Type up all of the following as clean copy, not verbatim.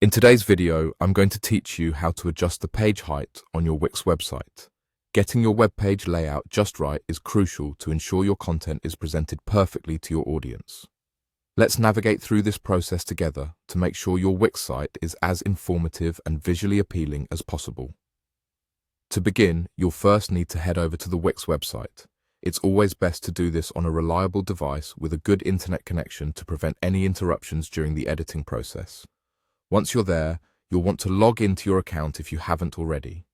In today's video, I'm going to teach you how to adjust the page height on your Wix website. Getting your web page layout just right is crucial to ensure your content is presented perfectly to your audience. Let's navigate through this process together to make sure your Wix site is as informative and visually appealing as possible. To begin, you'll first need to head over to the Wix website. It's always best to do this on a reliable device with a good internet connection to prevent any interruptions during the editing process. Once you're there, you'll want to log into your account if you haven't already.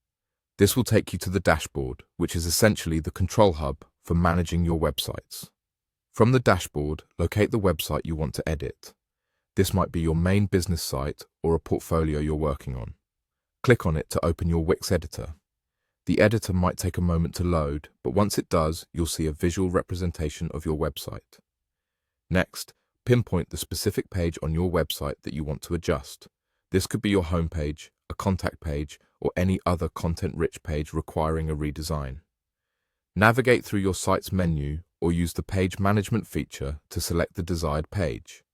This will take you to the dashboard, which is essentially the control hub for managing your websites. From the dashboard, locate the website you want to edit. This might be your main business site or a portfolio you're working on. Click on it to open your Wix editor. The editor might take a moment to load, but once it does, you'll see a visual representation of your website. Next, pinpoint the specific page on your website that you want to adjust. This could be your homepage, a contact page, or any other content-rich page requiring a redesign. Navigate through your site's menu or use the page management feature to select the desired page.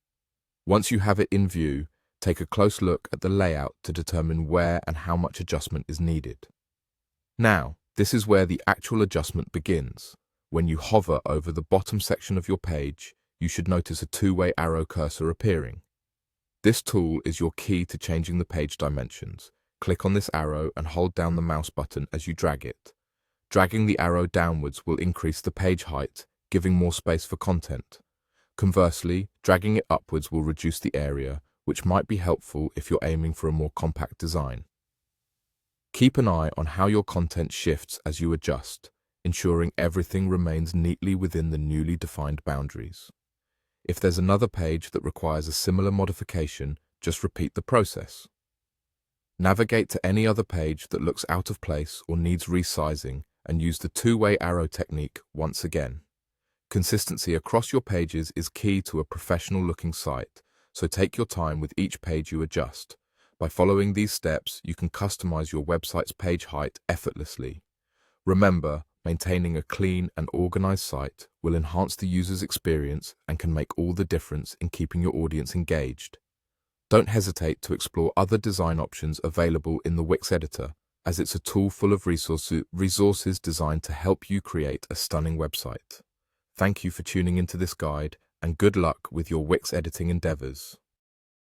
Once you have it in view, take a close look at the layout to determine where and how much adjustment is needed. Now, this is where the actual adjustment begins. When you hover over the bottom section of your page, you should notice a two-way arrow cursor appearing. This tool is your key to changing the page dimensions. Click on this arrow and hold down the mouse button as you drag it. Dragging the arrow downwards will increase the page height, giving more space for content. Conversely, dragging it upwards will reduce the area, which might be helpful if you're aiming for a more compact design. Keep an eye on how your content shifts as you adjust, ensuring everything remains neatly within the newly defined boundaries. If there's another page that requires a similar modification, just repeat the process. Navigate to any other page that looks out of place or needs resizing and use the two-way arrow technique once again. Consistency across your pages is key to a professional-looking site, so take your time with each page you adjust. By following these steps, you can customize your website's page height effortlessly. Remember, maintaining a clean and organized site will enhance the user's experience and can make all the difference in keeping your audience engaged. Don't hesitate to explore other design options available in the Wix editor, as it's a tool full of resources designed to help you create a stunning website. Thank you for tuning into this guide, and good luck with your Wix editing endeavors.